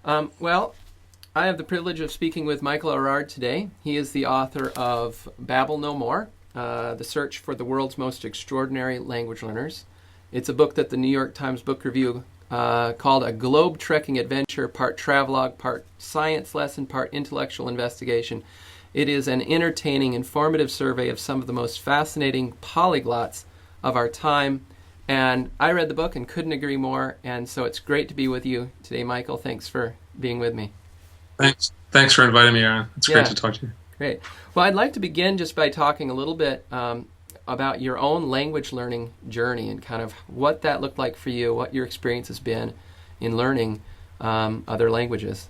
Well, I have the privilege of speaking with Michael Erard today. He is the author of Babel No More, The Search for the World's Most Extraordinary Language Learners. It's a book that the New York Times Book Review called a globe-trekking adventure, part travelogue, part science lesson, part intellectual investigation. It is an entertaining, informative survey of some of the most fascinating polyglots of our time. And I read the book and couldn't agree more. And so it's great to be with you today, Michael. Thanks for being with me. Thanks for inviting me, Aaron. It's great Yeah, to talk to you. great. Well, I'd like to begin just by talking a little bit about your own language learning journey and kind of what that looked like for you, what your experience has been in learning other languages.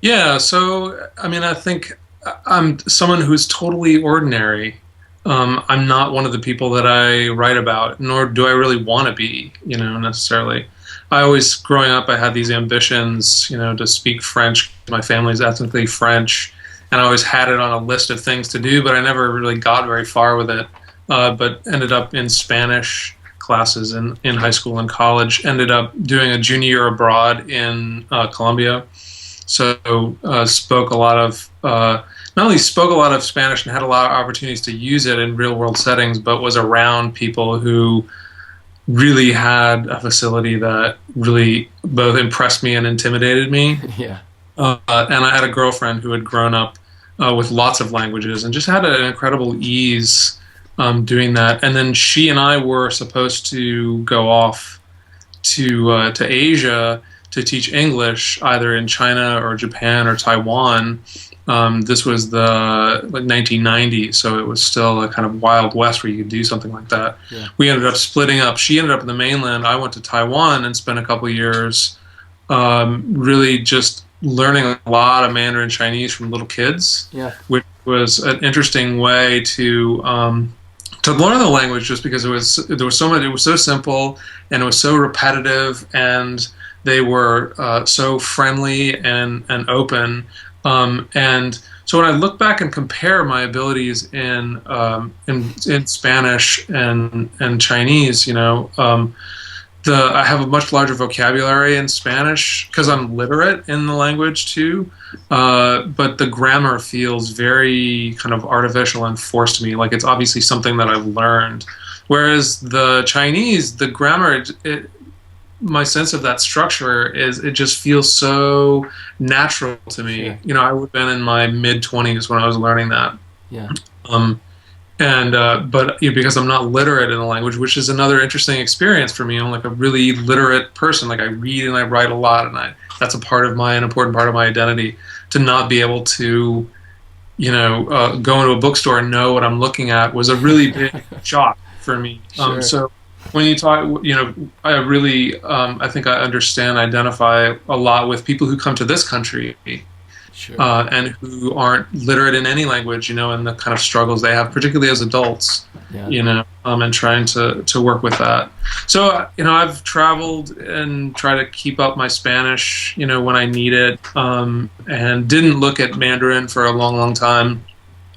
Yeah, so I think I'm someone who's totally ordinary. I'm not one of the people that I write about, nor do I really want to be, necessarily. I always, growing up, I had these ambitions, to speak French. My family's ethnically French, and I always had it on a list of things to do, but I never really got very far with it. But ended up in Spanish classes in high school and college. Ended up doing a junior year abroad in Colombia. So spoke a lot of not only spoke a lot of Spanish and had a lot of opportunities to use it in real world settings, but was around people who really had a facility that really both impressed me and intimidated me. Yeah. And I had a girlfriend who had grown up with lots of languages and just had an incredible ease doing that. And then she and I were supposed to go off to Asia to teach English, either in China or Japan or Taiwan. This was the 1990s, so it was still a kind of wild west where you could do something like that. Yeah. We ended up splitting up. She ended up in the mainland. I went to Taiwan and spent a couple of years really just learning a lot of Mandarin Chinese from little kids, Yeah. which was an interesting way to learn the language, just because there was so much. It was so simple and it was so repetitive, and they were so friendly and open. And so when I look back and compare my abilities in Spanish and Chinese, I have a much larger vocabulary in Spanish because I'm literate in the language too. But the grammar feels very kind of artificial and forced to me. Like it's obviously something that I've learned. Whereas the Chinese, the grammar, my sense of that structure is it just feels so natural to me. Sure. I would have been in my mid-20s when I was learning that. Yeah. Um, but because I'm not literate in the language, which is another interesting experience for me. I'm like a really literate person. Like I read and I write a lot, and that's an important part of my identity. To not be able to, go into a bookstore and know what I'm looking at was a really big shock for me. Sure. So when you talk, I really, I think I identify a lot with people who come to this country Sure. and who aren't literate in any language, and the kind of struggles they have, particularly as adults, Yeah. and trying to work with that. So, I've traveled and try to keep up my Spanish, when I need it, and didn't look at Mandarin for a long, long time,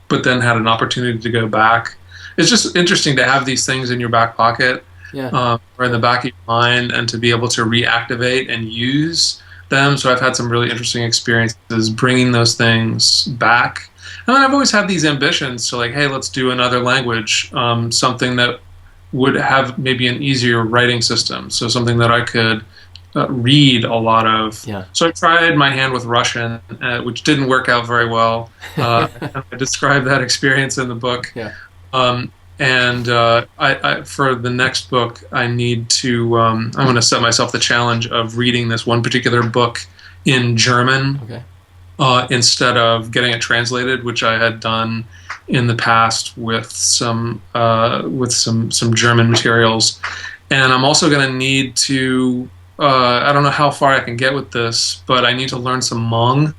but then had an opportunity to go back. It's just interesting to have these things in your back pocket, Yeah. or in the back of your mind, and to be able to reactivate and use them. So I've had some really interesting experiences bringing those things back. And then I've always had these ambitions to, like, hey, let's do another language, something that would have maybe an easier writing system. So something that I could read a lot of. Yeah. So I tried my hand with Russian, which didn't work out very well. I described that experience in the book. Yeah. And I for the next book, I need to. I'm going to set myself the challenge of reading this one particular book in German, Okay. instead of getting it translated, which I had done in the past with some German materials. And I'm also going to need to. I don't know how far I can get with this, but I need to learn some Hmong.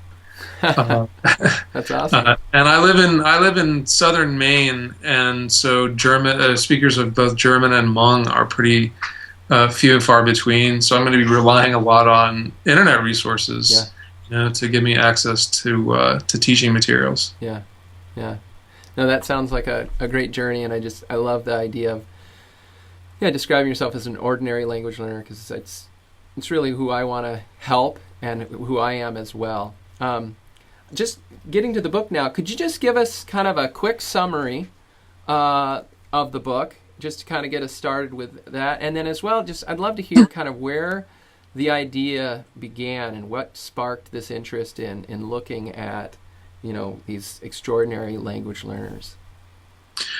That's awesome. And I live in southern Maine, and so German speakers of both German and Hmong are pretty few and far between. So I'm going to be relying a lot on internet resources, to give me access to teaching materials. Yeah. Yeah. No, that sounds like a great journey, and I love the idea of describing yourself as an ordinary language learner, because it's really who I want to help and who I am as well. Just getting to the book now, could you just give us kind of a quick summary of the book, just to kind of get us started with that? And then as well, just I'd love to hear kind of where the idea began and what sparked this interest in looking at, these extraordinary language learners.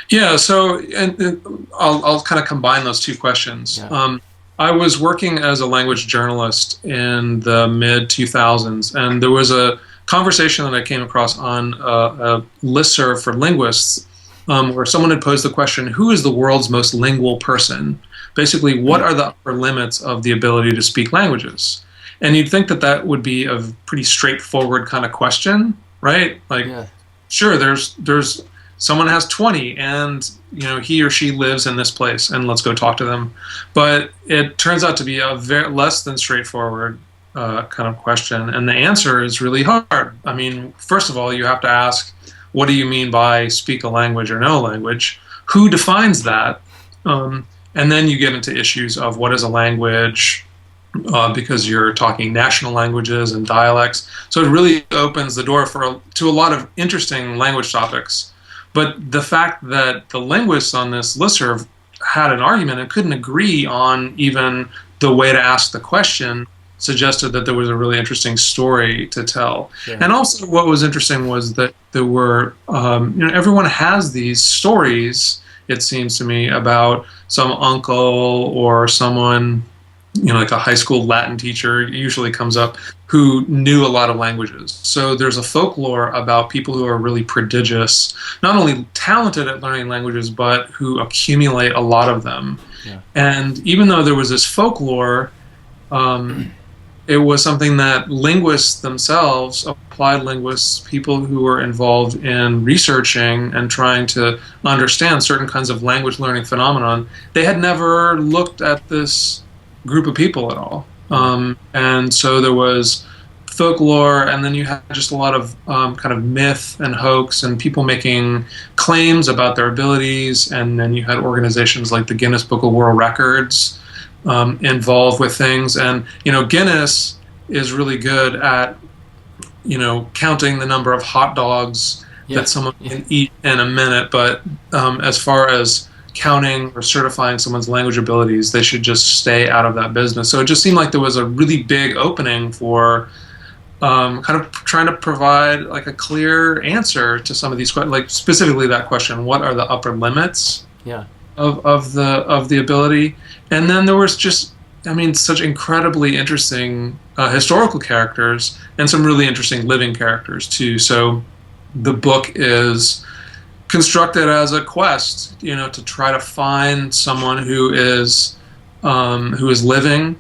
Yeah, so and I'll kind of combine those two questions. Yeah. I was working as a language journalist in the mid-2000s, and there was a conversation that I came across on a listserv for linguists, where someone had posed the question, who is the world's most lingual person? Basically, what are the upper limits of the ability to speak languages? And you'd think that that would be a pretty straightforward kind of question, right? Like, Yeah. sure, there's someone has 20 and he or she lives in this place and let's go talk to them. But it turns out to be a very less than straightforward kind of question, and the answer is really hard. I mean, first of all, you have to ask, what do you mean by speak a language or know a language? Who defines that? And then you get into issues of what is a language, because you're talking national languages and dialects. So it really opens the door to a lot of interesting language topics. But the fact that the linguists on this listserv had an argument and couldn't agree on even the way to ask the question suggested that there was a really interesting story to tell. Yeah. And also what was interesting was that there were, everyone has these stories, it seems to me, about some uncle or someone, like a high school Latin teacher usually comes up, who knew a lot of languages. So there's a folklore about people who are really prodigious, not only talented at learning languages, but who accumulate a lot of them. Yeah. And even though there was this folklore, it was something that linguists themselves, applied linguists, people who were involved in researching and trying to understand certain kinds of language learning phenomenon, they had never looked at this group of people at all. And so there was folklore, and then you had just a lot of kind of myth and hoax and people making claims about their abilities, and then you had organizations like the Guinness Book of World Records involved with things. And Guinness is really good at counting the number of hot dogs that someone can eat in a minute, but as far as counting or certifying someone's language abilities, they should just stay out of that business. So it just seemed like there was a really big opening for kind of trying to provide like a clear answer to some of these questions, like specifically that question, what are the upper limits of the ability? And then there was just, such incredibly interesting historical characters and some really interesting living characters too. So the book is constructed as a quest, to try to find someone who is living,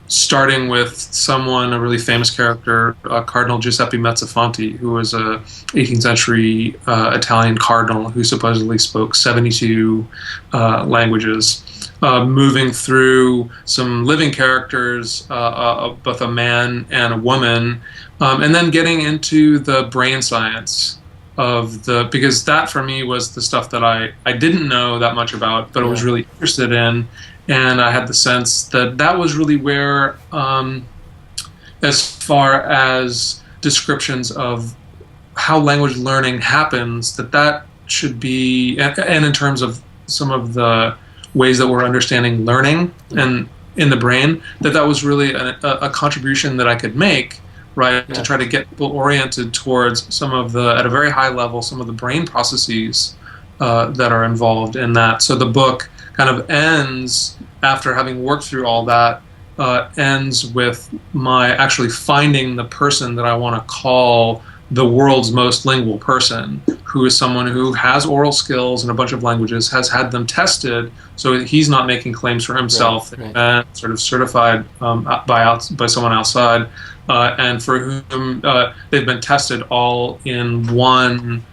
starting with a really famous character, Cardinal Giuseppe Mezzofanti, who was a 18th century Italian cardinal who supposedly spoke 72 languages, moving through some living characters, both a man and a woman, and then getting into the brain science because that for me was the stuff that I didn't know that much about, but I was really interested in, and I had the sense that was really where, as far as descriptions of how language learning happens, that should be, and in terms of some of the ways that we're understanding learning and in the brain, that was really a contribution that I could make. Right, to try to get people oriented towards at a very high level, some of the brain processes that are involved in that. So the book kind of ends, after having worked through all that, ends with my actually finding the person that I want to call the world's most lingual person, who is someone who has oral skills in a bunch of languages, has had them tested, so he's not making claims for himself, and sort of certified by someone outside, and for whom they've been tested all in one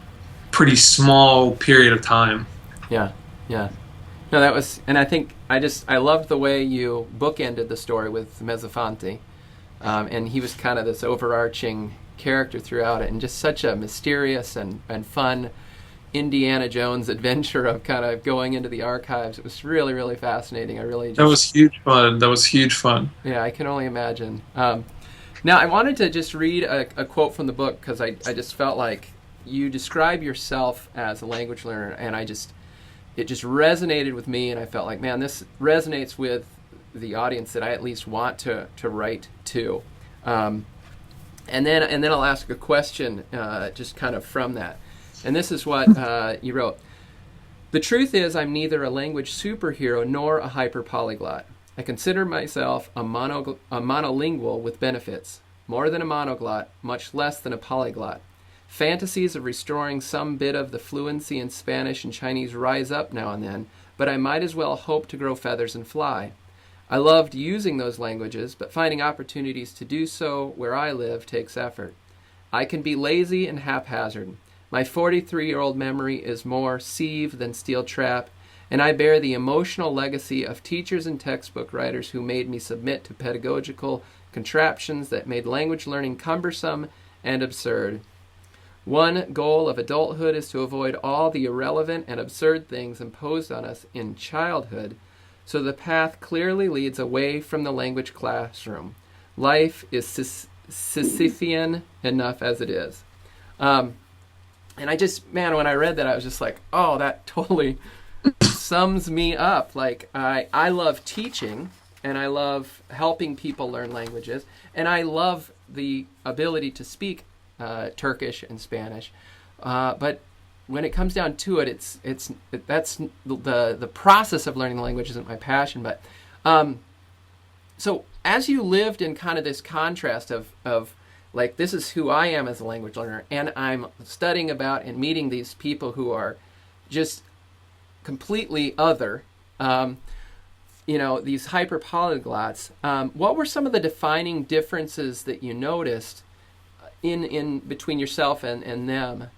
pretty small period of time. Yeah. No, that was, and I think I loved the way you bookended the story with Mezzofanti, and he was kind of this overarching character throughout it, and just such a mysterious and fun Indiana Jones adventure of kind of going into the archives. It was really, really fascinating. I really That just, was huge fun. That was huge fun. yeah, I can only imagine. Now, I wanted to just read a quote from the book because I just felt like you describe yourself as a language learner, and it just resonated with me, and I felt like, man, this resonates with the audience that I at least want to write to. And then I'll ask a question just kind of from that. And this is what you wrote. The truth is, I'm neither a language superhero nor a hyper-polyglot. I consider myself a monolingual with benefits. More than a monoglot, much less than a polyglot. Fantasies of restoring some bit of the fluency in Spanish and Chinese rise up now and then, but I might as well hope to grow feathers and fly. I loved using those languages, but finding opportunities to do so where I live takes effort. I can be lazy and haphazard. My 43-year-old memory is more sieve than steel trap, and I bear the emotional legacy of teachers and textbook writers who made me submit to pedagogical contraptions that made language learning cumbersome and absurd. One goal of adulthood is to avoid all the irrelevant and absurd things imposed on us in childhood, so the path clearly leads away from the language classroom. Life is Sisyphean enough as it is. And I just, man, when I read that, I was just like, oh, that totally sums me up. Like, I love teaching, and I love helping people learn languages, and I love the ability to speak Turkish and Spanish. But when it comes down to it, that's the process of learning the language isn't my passion. But so as you lived in kind of this contrast of like, this is who I am as a language learner, and I'm studying about and meeting these people who are just completely other, these hyper-polyglots. What were some of the defining differences that you noticed in between yourself and them?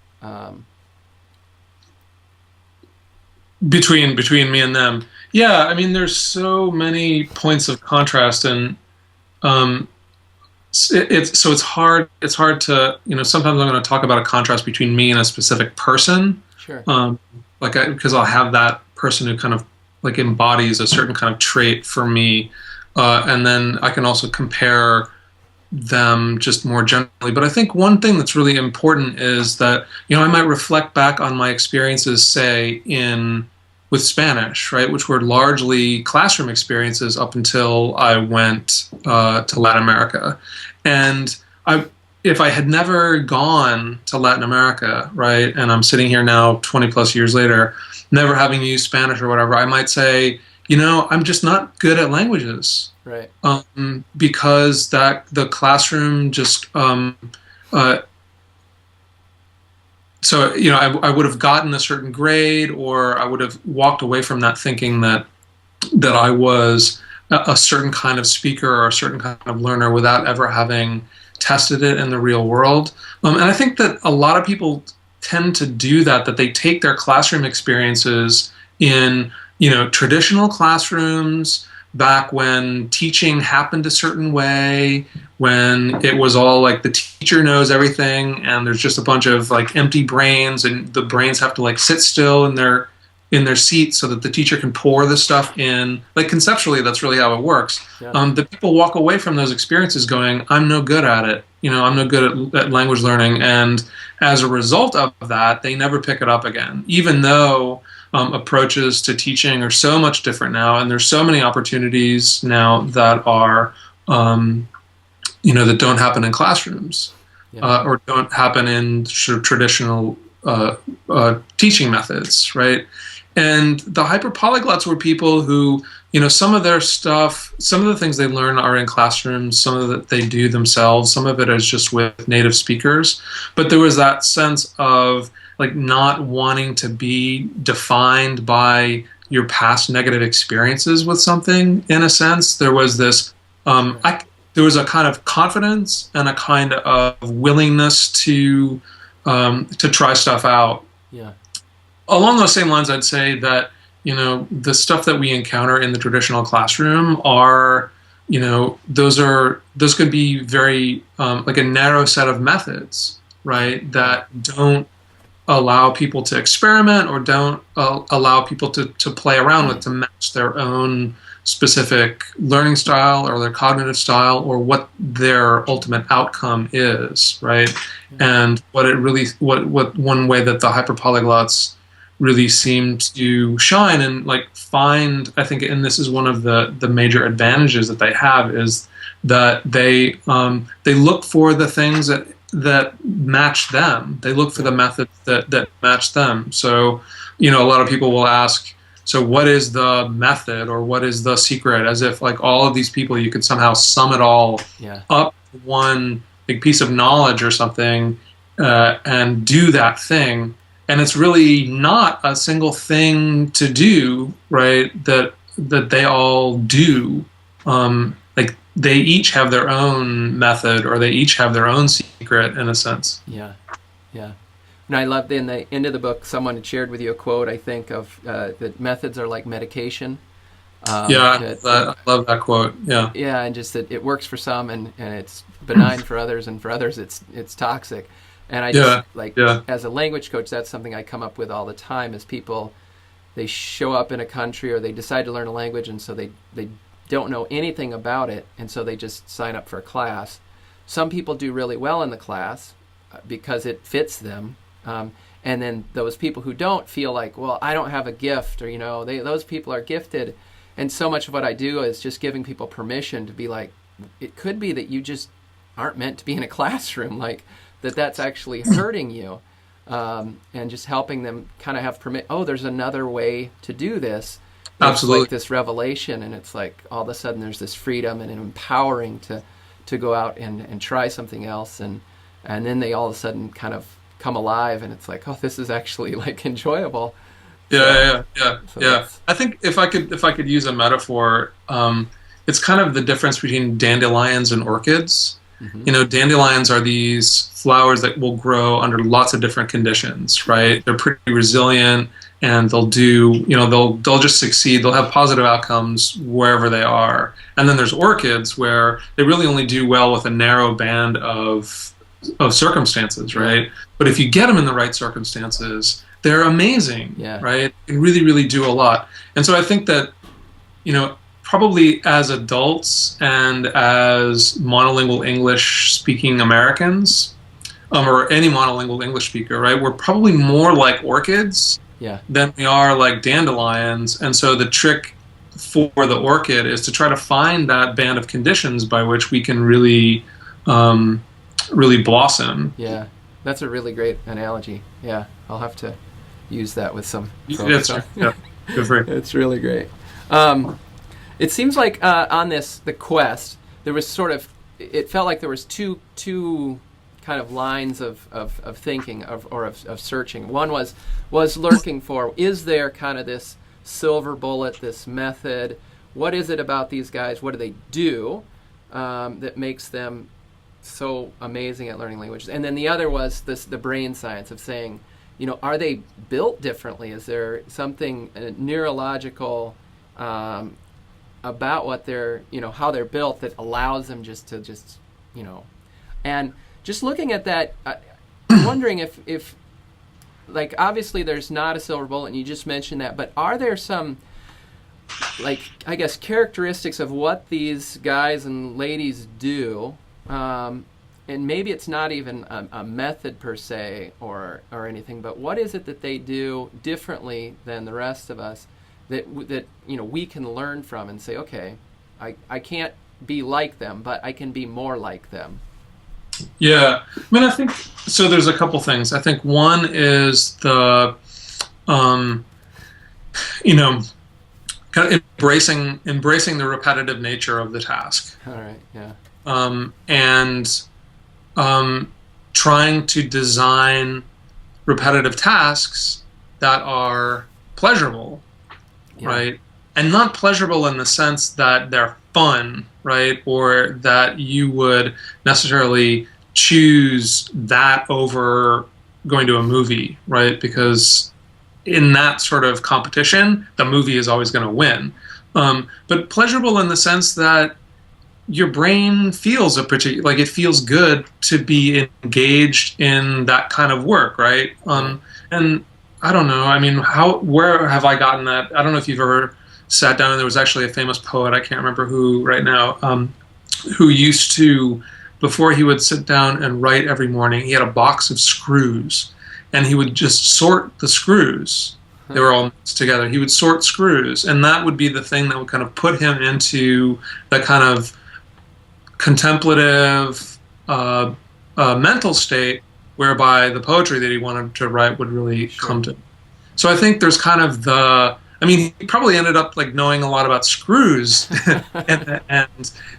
Between me and them. Yeah, I mean, there's so many points of contrast, and it's hard to, sometimes I'm going to talk about a contrast between me and a specific person. Sure. Because I'll have that person who kind of like embodies a certain kind of trait for me, and then I can also compare them just more generally. But I think one thing that's really important is that, I might reflect back on my experiences, say, with Spanish, right, which were largely classroom experiences up until I went to Latin America. And if I had never gone to Latin America, right, and I'm sitting here now 20 plus years later, never having used Spanish or whatever, I might say, I'm just not good at languages. Right. Because the classroom just so I would have gotten a certain grade, or I would have walked away from that thinking that I was a certain kind of speaker or a certain kind of learner without ever having tested it in the real world. And I think that a lot of people tend to do that they take their classroom experiences in traditional classrooms back when teaching happened a certain way, when it was all like the teacher knows everything and there's just a bunch of like empty brains, and the brains have to like sit still in their seats so that the teacher can pour the stuff in. Like, conceptually, that's really how it works. Yeah. The people walk away from those experiences going, I'm no good at it. I'm no good at language learning. And as a result of that, they never pick it up again, even though approaches to teaching are so much different now, and there's so many opportunities now that are, that don't happen in classrooms, or don't happen in sort of traditional teaching methods, right? And the hyperpolyglots were people who, some of their stuff, some of the things they learn are in classrooms, some of it they do themselves, some of it is just with native speakers. But there was that sense of like not wanting to be defined by your past negative experiences with something. In a sense, there was this, there was a kind of confidence and a kind of willingness to try stuff out. Yeah. Along those same lines, I'd say that, the stuff that we encounter in the traditional classroom are, those could be very like a narrow set of methods, right, that don't allow people to experiment or don't allow people to play around with to match their own specific learning style or their cognitive style or what their ultimate outcome is, right? And what it really, what one way that the hyperpolyglots really seem to shine and like find, I think, and this is one of the major advantages that they have, is that they look for the things that match them. They look for the methods that match them. So, a lot of people will ask, so what is the method or what is the secret? As if like all of these people, you could somehow sum it all up to one big piece of knowledge or something and do that thing. And it's really not a single thing to do, right? That they all do. Like they each have their own method, or they each have their own secret, in a sense. Yeah. And I loved in the end of the book, someone had shared with you a quote, I think, of that methods are like medication. I love that quote. Yeah, and just that it works for some, and it's benign for others, and for others it's toxic. And I just as a language coach, that's something I come up with all the time. Is people, they show up in a country or they decide to learn a language, and so they don't know anything about it, and so they just sign up for a class. Some people do really well in the class because it fits them. And then those people who don't feel like, well, I don't have a gift, or those people are gifted. And so much of what I do is just giving people permission to be like, it could be that you just aren't meant to be in a classroom, like that's actually hurting you, and just helping them kind of have there's another way to do this. It's absolutely like this revelation, and it's like all of a sudden there's this freedom and an empowering to go out and try something else, and then they all of a sudden kind of come alive, and it's like, oh, this is actually like enjoyable. Yeah. I think if I could use a metaphor, it's kind of the difference between dandelions and orchids. Mm-hmm. Dandelions are these flowers that will grow under lots of different conditions, right? They're pretty resilient, and they'll do, they'll just succeed. They'll have positive outcomes wherever they are. And then there's orchids where they really only do well with a narrow band of circumstances, right? But if you get them in the right circumstances, they're amazing, right? They really, really do a lot. And so I think that, probably as adults and as monolingual English-speaking Americans, or any monolingual English speaker, right, we're probably more like orchids than we are like dandelions. And so the trick for the orchid is to try to find that band of conditions by which we can really blossom. Yeah, that's a really great analogy. Yeah, I'll have to use that with some folks. Good for you. It's really great. It seems like on the quest, there was it felt like there was two kind of lines of thinking of searching. One was lurking for, is there kind of this silver bullet, this method? What is it about these guys? What do they do that makes them so amazing at learning languages? And then the other was the brain science of saying, are they built differently? Is there something neurological about what they're, how they're built that allows them and just looking at that, I'm wondering if like, obviously there's not a silver bullet, and you just mentioned that, but are there some, like, I guess, characteristics of what these guys and ladies do, and maybe it's not even a method per se or anything, but what is it that they do differently than the rest of us that we can learn from and say, okay, I can't be like them, but I can be more like them? Yeah, I mean, I think so. There's a couple things. I think one is the, kind of embracing the repetitive nature of the task. All right. Yeah. And trying to design repetitive tasks that are pleasurable, right? And not pleasurable in the sense that they're fun, right? Or that you would necessarily choose that over going to a movie, right? Because in that sort of competition, the movie is always going to win. But pleasurable in the sense that your brain feels a particular, like it feels good to be engaged in that kind of work, right? And I don't know. I mean, where have I gotten that? I don't know if you've ever sat down and there was actually a famous poet, I can't remember who right now, who used to, before he would sit down and write every morning, he had a box of screws and he would just sort the screws. They were all mixed together. He would sort screws, and that would be the thing that would kind of put him into the kind of contemplative mental state whereby the poetry that he wanted to write would really come to. So I think there's kind of I mean, he probably ended up like knowing a lot about screws and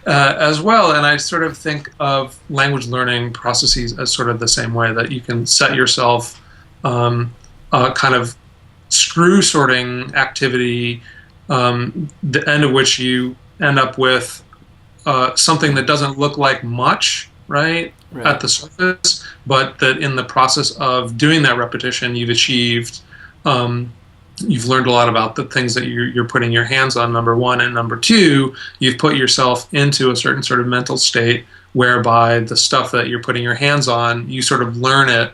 as well. And I sort of think of language learning processes as sort of the same way, that you can set yourself kind of screw sorting activity, the end of which you end up with something that doesn't look like much, right, at the surface, but that in the process of doing that repetition, you've achieved, you've learned a lot about the things that you're putting your hands on, number one, and number two, you've put yourself into a certain sort of mental state whereby the stuff that you're putting your hands on, you sort of learn it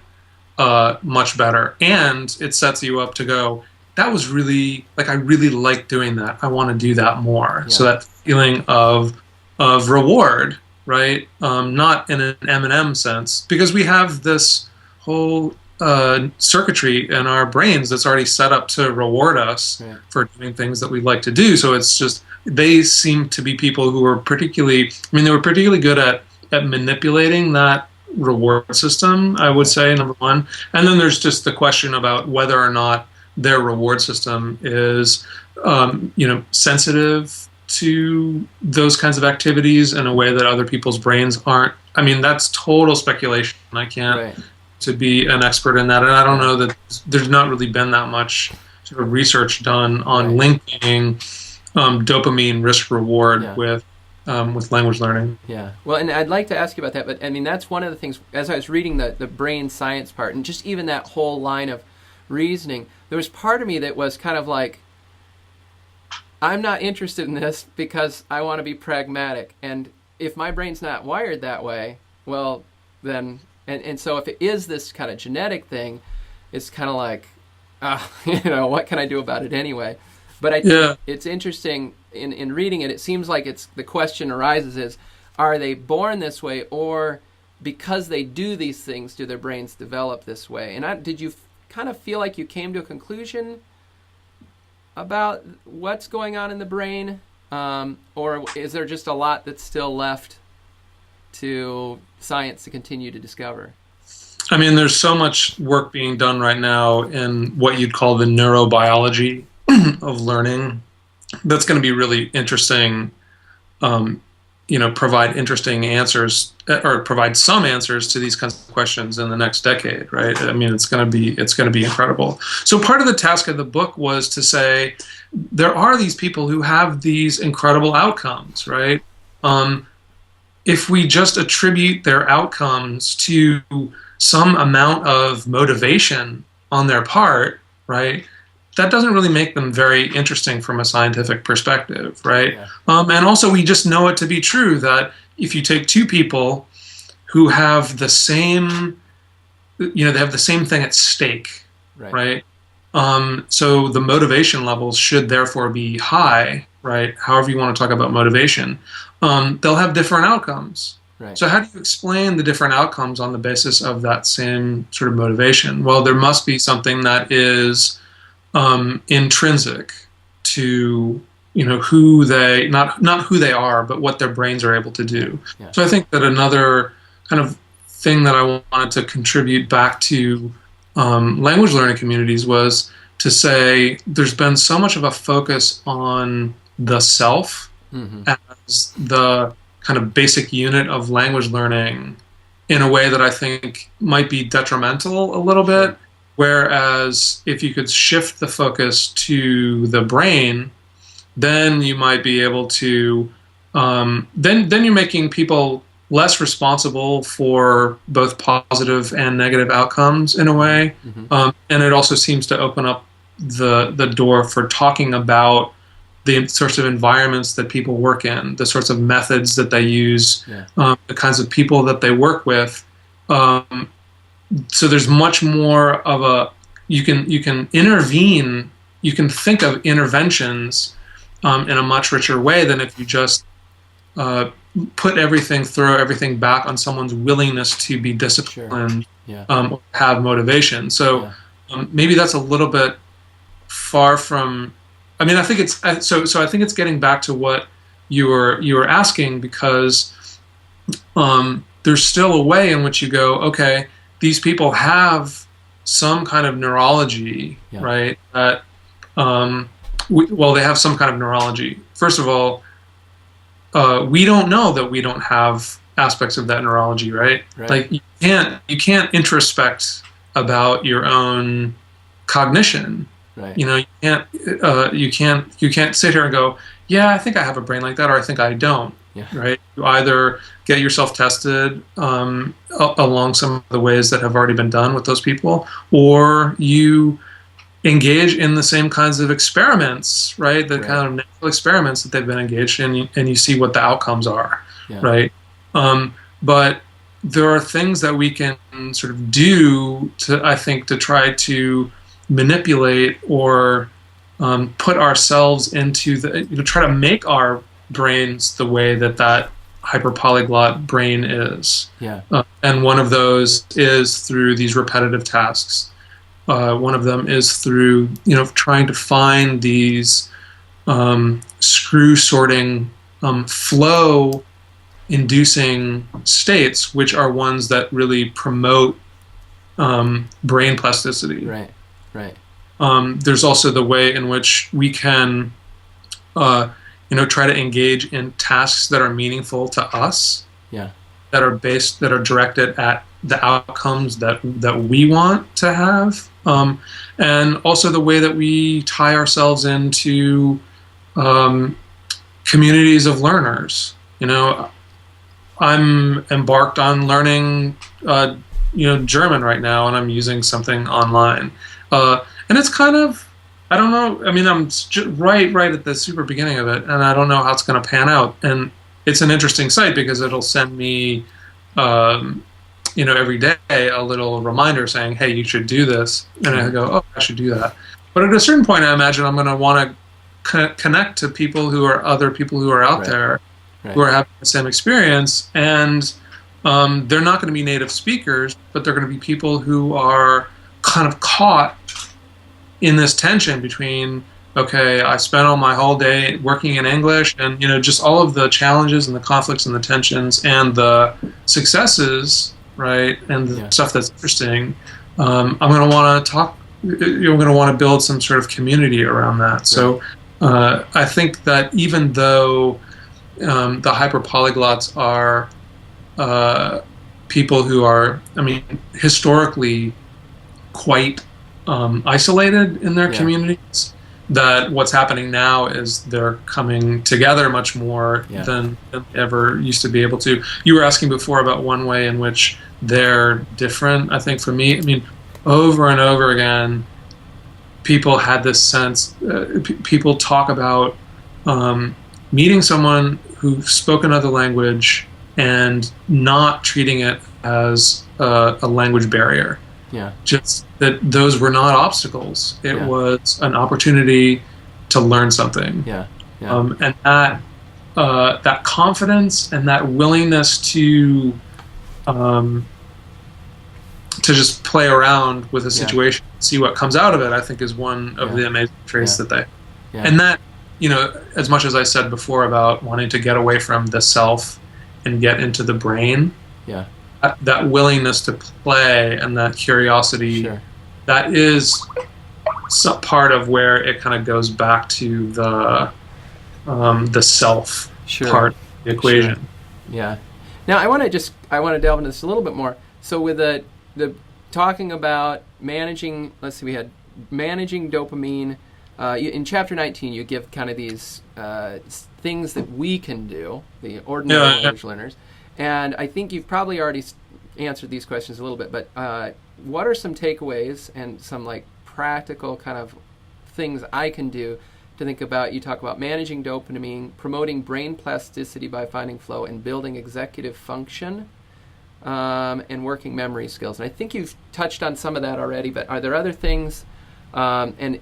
much better, and it sets you up to go, that was really, like, I really like doing that, I want to do that more. So that feeling of reward, right? Not in an M&M sense, because we have this whole circuitry in our brains that's already set up to reward us for doing things that we like to do. So it's just, they seem to be people who are particularly, I mean, they were particularly good at manipulating that reward system, I would say, number one. And then there's just the question about whether or not their reward system is, sensitive to those kinds of activities in a way that other people's brains aren't. I mean, that's total speculation. I can't to be an expert in that, and I don't know that there's not really been that much sort of research done on linking dopamine risk reward with language learning. Yeah. Well, and I'd like to ask you about that, but I mean, that's one of the things, as I was reading the brain science part, and just even that whole line of reasoning, there was part of me that was kind of like, I'm not interested in this because I want to be pragmatic. And if my brain's not wired that way, well, then, and so if it is this kind of genetic thing, it's kind of like, what can I do about it anyway? But I think it's interesting in reading it, it seems like the question arises is, are they born this way, or because they do these things, do their brains develop this way? And did you kind of feel like you came to a conclusion about what's going on in the brain, or is there just a lot that's still left to science to continue to discover? I mean, there's so much work being done right now in what you'd call the neurobiology of learning that's going to be really interesting, provide interesting answers, or provide some answers to these kinds of questions in the next decade, right? I mean, it's going to be incredible. So part of the task of the book was to say, there are these people who have these incredible outcomes, right? If we just attribute their outcomes to some amount of motivation on their part, right, that doesn't really make them very interesting from a scientific perspective, right? And also, we just know it to be true that if you take two people who have the same, they have the same thing at stake, right? So the motivation levels should therefore be high, right? However you want to talk about motivation. They'll have different outcomes. So how do you explain the different outcomes on the basis of that same sort of motivation? Well, there must be something that is intrinsic to who they not who they are, but what their brains are able to do. So I think that another kind of thing that I wanted to contribute back to language learning communities was to say there's been so much of a focus on the self as the kind of basic unit of language learning in a way that I think might be detrimental a little bit. Whereas if you could shift the focus to the brain, then you might be able to, then you're making people less responsible for both positive and negative outcomes in a way. And it also seems to open up the door for talking about the sorts of environments that people work in, the sorts of methods that they use, the kinds of people that they work with. So there's much more of you can intervene, you can think of interventions in a much richer way than if you just throw everything back on someone's willingness to be disciplined, or have motivation. So maybe that's a little bit far from. I mean, I think it's so. I think it's getting back to what you were asking, because there's still a way in which you go, okay, these people have some kind of neurology, right? That they have some kind of neurology. First of all, we don't know that we don't have aspects of that neurology, right? Like you can't introspect about your own cognition. Right. You can't sit here and go, yeah, I think I have a brain like that, or I think I don't. Right? You either get yourself tested along some of the ways that have already been done with those people, or you engage in the same kinds of experiments, right? The kind of natural experiments that they've been engaged in, and you see what the outcomes are, right? But there are things that we can sort of do to try to manipulate or put ourselves into try to make our brains the way that hyperpolyglot brain is. And one of those is through these repetitive tasks. One of them is through trying to find these screw sorting, flow inducing states, which are ones that really promote brain plasticity. Right. There's also the way in which we can try to engage in tasks that are meaningful to us, that are directed at the outcomes that we want to have, and also the way that we tie ourselves into communities of learners. I'm embarked on learning German right now, and I'm using something online, and it's kind of, I don't know. I mean, I'm right at the super beginning of it, and I don't know how it's going to pan out. And it's an interesting site because it'll send me, every day a little reminder saying, "Hey, you should do this," and I go, "Oh, I should do that." But at a certain point, I imagine I'm going to want to connect to other people who are out there who are having the same experience, and they're not going to be native speakers, but they're going to be people who are kind of caught in this tension between, okay, I spent all my whole day working in English, and just all of the challenges and the conflicts and the tensions and the successes, right, and the stuff that's interesting. I'm going to want to talk. You're going to want to build some sort of community around that. So I think that even though the hyperpolyglots are people who are, historically quite isolated in their communities, that what's happening now is they're coming together much more than ever used to be able to. You were asking before about one way in which they're different. I think for me, over and over again, people had this sense, people talk about meeting someone who spoke another language and not treating it as a language barrier. Just that those were not obstacles. It was an opportunity to learn something. And that confidence and that willingness to just play around with a situation, see what comes out of it, I think is one of the amazing traits that they. And that, as much as I said before about wanting to get away from the self and get into the brain. That willingness to play and that curiosity, that is some part of where it kind of goes back to the self part of the equation. Now I want to delve into this a little bit more. So with the talking about managing, let's see, we had managing dopamine. In chapter 19, you give kind of these things that we can do, the ordinary language learners. And I think you've probably already answered these questions a little bit, but what are some takeaways and some practical kind of things I can do to think about, you talk about managing dopamine, promoting brain plasticity by finding flow, and building executive function, and working memory skills. And I think you've touched on some of that already, but are there other things, and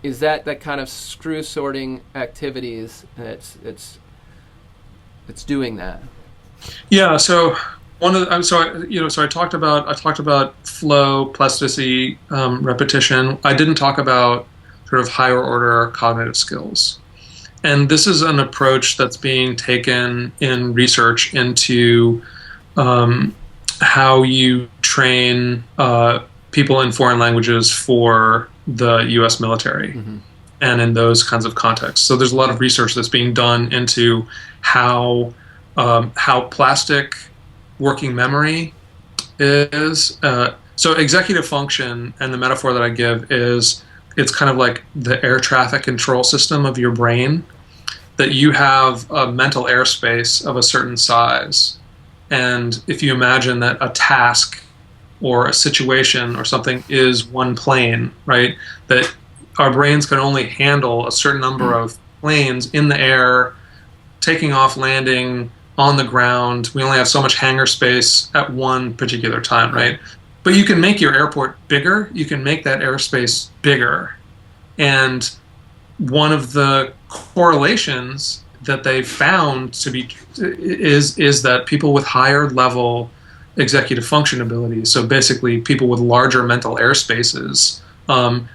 is that kind of screw sorting activities it's doing that? Yeah. So I talked about flow, plasticity, repetition. I didn't talk about sort of higher order cognitive skills. And this is an approach that's being taken in research into how you train people in foreign languages for the U.S. military, and in those kinds of contexts. So there's a lot of research that's being done into how plastic working memory is. So executive function, and the metaphor that I give is, it's kind of like the air traffic control system of your brain, that you have a mental airspace of a certain size. And if you imagine that a task or a situation or something is one plane, right, that our brains can only handle a certain number of planes in the air, taking off, landing, on the ground. We only have so much hangar space at one particular time, right? But you can make your airport bigger. You can make that airspace bigger. And one of the correlations that they've found to be is that people with higher level executive function abilities, so basically people with larger mental airspaces,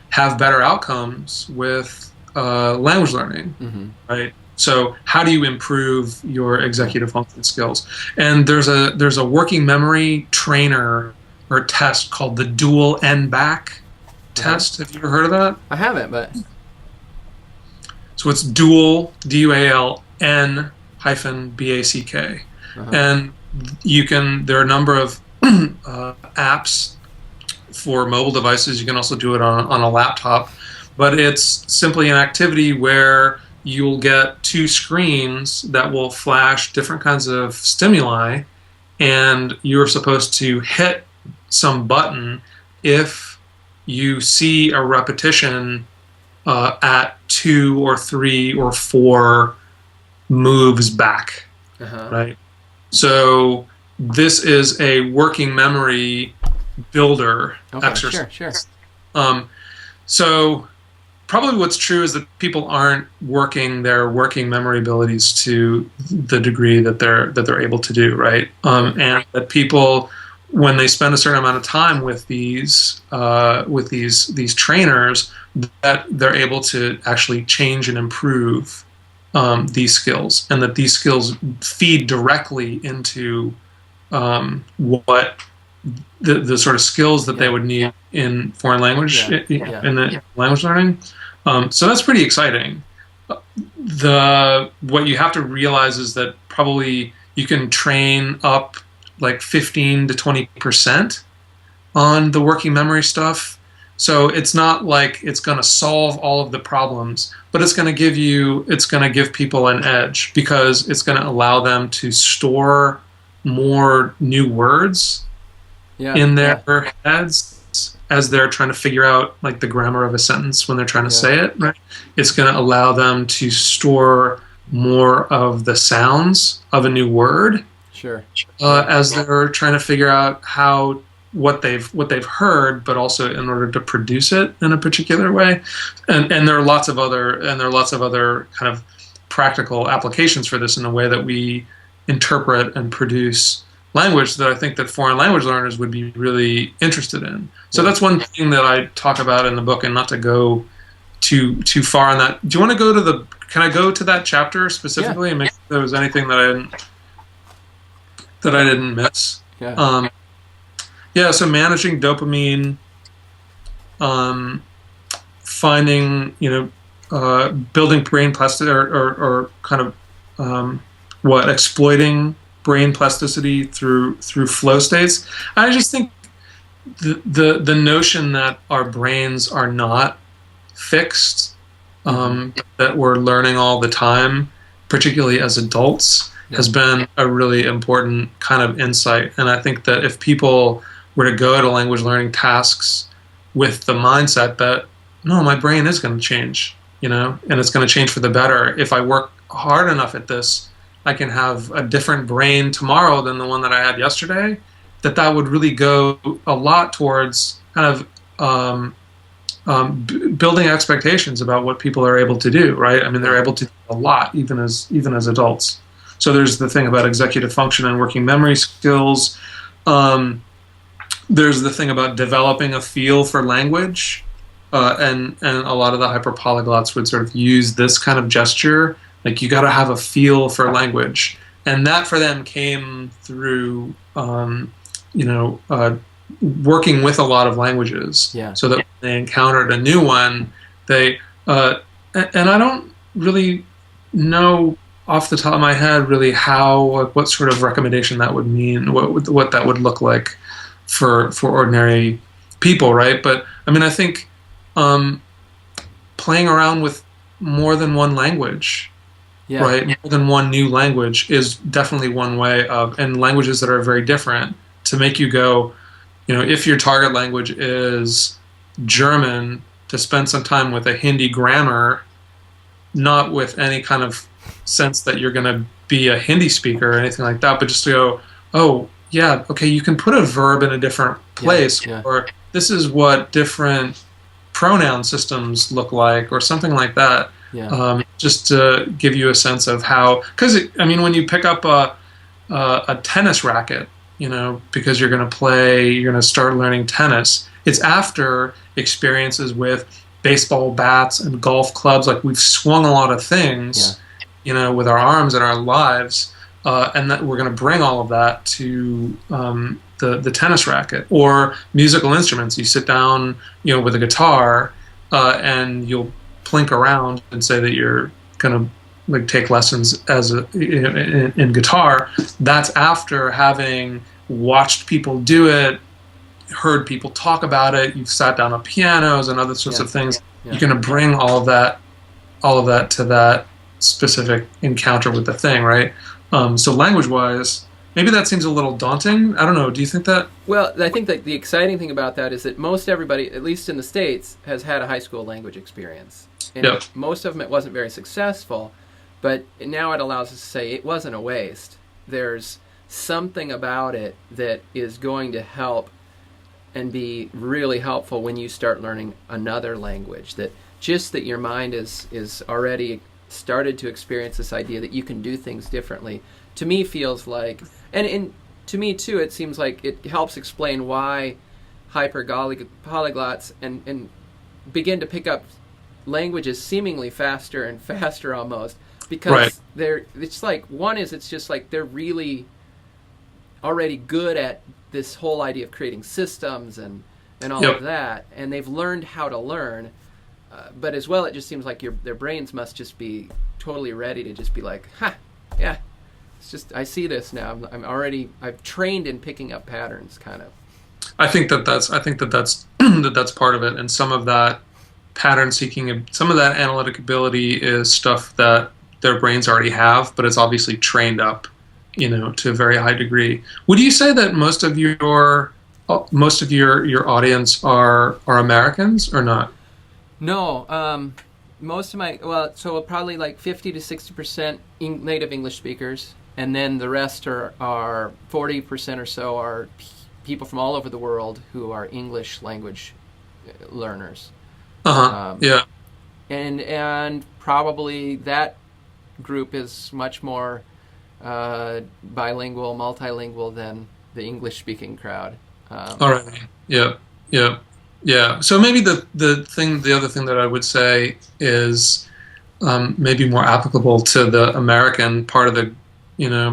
have better outcomes with language learning, right? So how do you improve your executive function skills? And there's a working memory trainer or test called the dual N-back test. Have you ever heard of that? I haven't, but... So it's dual, D-U-A-L-N hyphen B-A-C-K. And there are a number of apps for mobile devices. You can also do it on a laptop. But it's simply an activity where you'll get two screens that will flash different kinds of stimuli, and you're supposed to hit some button if you see a repetition at 2 or 3 or 4 moves back, right? So this is a working memory builder exercise. Sure. So probably what's true is that people aren't working their working memory abilities to the degree that they're able to do, right? And that people, when they spend a certain amount of time with these trainers, that they're able to actually change and improve these skills, and that these skills feed directly into what the sort of skills that they would need in foreign language, in the language learning. So that's pretty exciting. What you have to realize is that probably you can train up like 15 to 20% on the working memory stuff. So it's not like it's going to solve all of the problems, but it's going to give people an edge, because it's going to allow them to store more new words in their heads as they're trying to figure out like the grammar of a sentence when they're trying to say it, right? It's going to allow them to store more of the sounds of a new word, as they're trying to figure out what they've heard, but also in order to produce it in a particular way. And there are lots of other kind of practical applications for this in the way that we interpret and produce language, that I think that foreign language learners would be really interested in. So that's one thing that I talk about in the book, and not to go too far on that. Do you want to go to can I go to that chapter specifically and make sure there was anything that I didn't miss? So managing dopamine, finding, building brain plasticity, or kind of exploiting brain plasticity through flow states. I just think the notion that our brains are not fixed, that we're learning all the time, particularly as adults, has been a really important kind of insight. And I think that if people were to go to language learning tasks with the mindset that, no, my brain is going to change and it's going to change for the better. If I work hard enough at this, I can have a different brain tomorrow than the one that I had yesterday. That would really go a lot towards kind of building expectations about what people are able to do, right? I mean, they're able to do a lot, even as adults. So there's the thing about executive function and working memory skills. There's the thing about developing a feel for language, and a lot of the hyperpolyglots would sort of use this kind of gesture, like you got to have a feel for language, and that for them came through, working with a lot of languages. Yeah. So that when they encountered a new one, they and I don't really know off the top of my head really what sort of recommendation that would mean, what that would look like for ordinary people, right? But I mean, I think playing around with more than one language, right? More than one new language is definitely one way of, and languages that are very different, to make you go, if your target language is German, to spend some time with a Hindi grammar, not with any kind of sense that you're going to be a Hindi speaker or anything like that, but just to go, oh, yeah, okay, you can put a verb in a different place, or this is what different pronoun systems look like, or something like that. Just to give you a sense of how, because when you pick up a tennis racket, because you're going to start learning tennis, it's after experiences with baseball bats and golf clubs. Like, we've swung a lot of things, with our arms in our lives, and that we're going to bring all of that to the tennis racket. Or musical instruments. You sit down, with a guitar, and you'll plink around and say that you're going to take lessons in guitar. That's after having watched people do it, heard people talk about it. You've sat down on pianos and other sorts of things. You're going to bring all of that to that specific encounter with the thing, right? So language-wise, maybe that seems a little daunting. I don't know. Do you think that? Well, I think that the exciting thing about that is that most everybody, at least in the States, has had a high school language experience. And most of them, it wasn't very successful, but now it allows us to say it wasn't a waste. There's something about it that is going to help and be really helpful when you start learning another language. That your mind is already started to experience this idea that you can do things differently. To me, feels like, and to me too, it seems like it helps explain why hyperpolyglots and begin to pick up languages seemingly faster and faster almost, because it's just like they're really already good at this whole idea of creating systems and all of that, and they've learned how to learn, but as well it just seems like their brains must just be totally ready to just be like, it's just, I see this now, I've trained in picking up patterns, kind of. I think that's that's part of it, and some of that pattern seeking, some of that analytic ability is stuff that their brains already have, but it's obviously trained up, to a very high degree. Would you say that most of your audience are Americans or not? No, most of so probably like 50 to 60% native English speakers, and then the rest are 40% or so are people from all over the world who are English language learners. And probably that group is much more bilingual, multilingual than the English-speaking crowd. All right. Yeah. So maybe the other thing that I would say is maybe more applicable to the American part of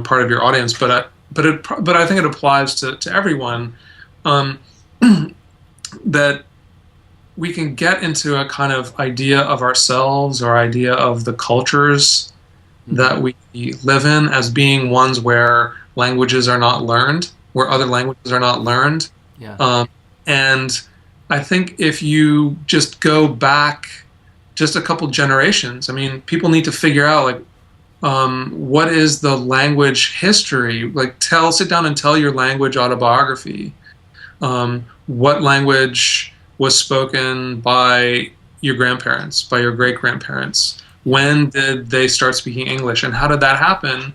part of your audience, but I think it applies to everyone, that we can get into a kind of idea of ourselves or idea of the cultures that we live in as being ones where languages are not learned, where other languages are not learned. And I think if you just go back just a couple generations, I mean, people need to figure out, what is the language history? Sit down and tell your language autobiography. What language was spoken by, your grandparents, by your great grandparents? When did they start speaking English, and how did that happen?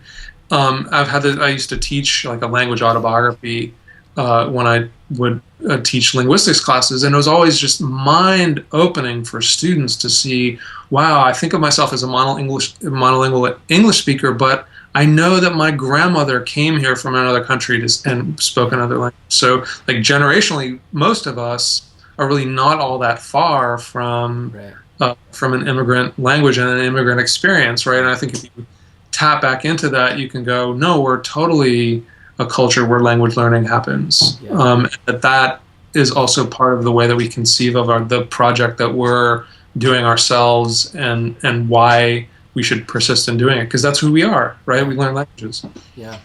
I used to teach like a language autobiography when I would teach linguistics classes, and it was always just mind opening for students to see, wow, I think of myself as a monolingual English speaker, but I know that my grandmother came here from another country and spoke another language. So, like, generationally, most of us are really not all that far from an immigrant language and an immigrant experience, right? And I think if you tap back into that, you can go, no, we're totally a culture where language learning happens. Yeah. That is also part of the way that we conceive of the project that we're doing ourselves, and why we should persist in doing it, because that's who we are, right? We learn languages. Yeah,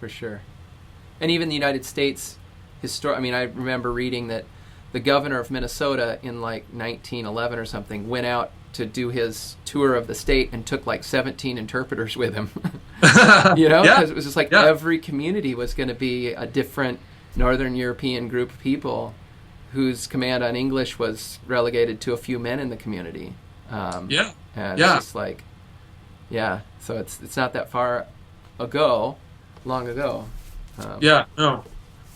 for sure. And even the United States, I remember reading that the governor of Minnesota in like 1911 or something went out to do his tour of the state and took like 17 interpreters with him. Because it was just like every community was going to be a different Northern European group of people whose command on English was relegated to a few men in the community. And it's just like, so it's not that far long ago.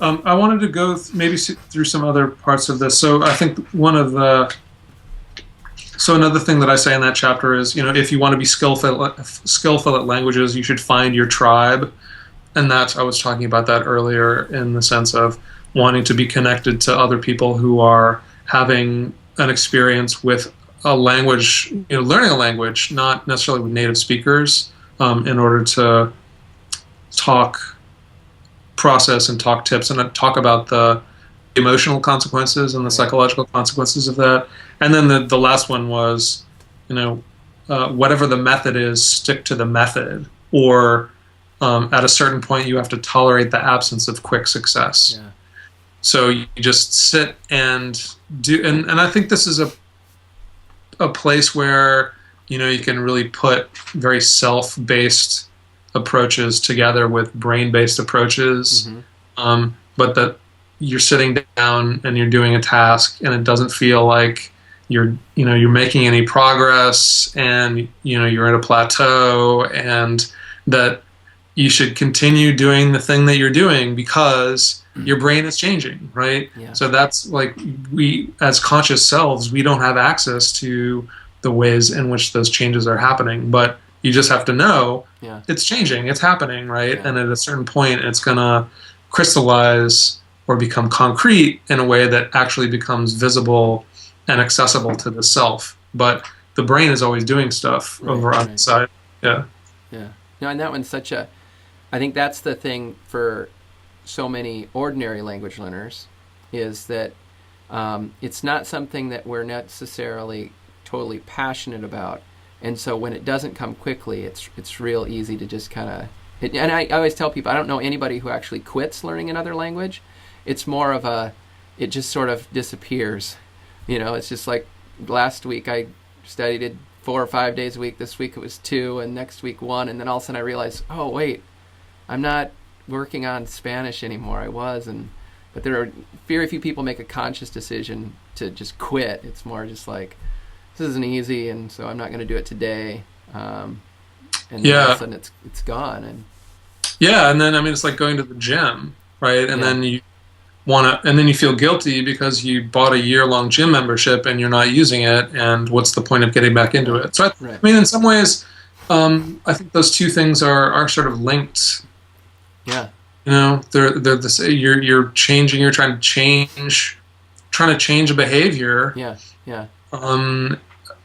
I wanted to go maybe through some other parts of this. So I think another thing that I say in that chapter is, if you want to be skillful at languages, you should find your tribe. And I was talking about that earlier in the sense of wanting to be connected to other people who are having an experience with a language, learning a language, not necessarily with native speakers, in order to process and talk tips and talk about the emotional consequences and the psychological consequences of that. And then the last one was, whatever the method is, stick to the method, or at a certain point you have to tolerate the absence of quick success. Yeah. So you just sit and do, and I think this is a place where, you can really put very self-based approaches together with brain-based approaches, but that you're sitting down and you're doing a task and it doesn't feel like you're making any progress, and you're at a plateau, and that you should continue doing the thing that you're doing because your brain is changing, right? Yeah. So that's like, we as conscious selves, we don't have access to the ways in which those changes are happening, but you just have to know it's changing, it's happening, right? Yeah. And at a certain point, it's going to crystallize or become concrete in a way that actually becomes visible and accessible to the self. But the brain is always doing stuff over on the side. Yeah. Yeah. No, and that one's I think that's the thing for so many ordinary language learners, is that it's not something that we're necessarily totally passionate about. And so when it doesn't come quickly, it's real easy to just kind of... And I always tell people, I don't know anybody who actually quits learning another language. It's more of it just sort of disappears. It's just like last week I studied it 4 or 5 days a week. This week it was 2, and next week 1. And then all of a sudden I realized, oh, wait, I'm not working on Spanish anymore. I was, but there are very few people make a conscious decision to just quit. It's more just like, this isn't easy, and so I'm not going to do it today. And then all of a sudden it's gone. And then it's like going to the gym, right? And then you and then you feel guilty because you bought a year-long gym membership and you're not using it, and what's the point of getting back into it? So in some ways, I think those two things are sort of linked. Yeah. They're the same. You're changing. You're trying to change a behavior. Yeah. Yeah.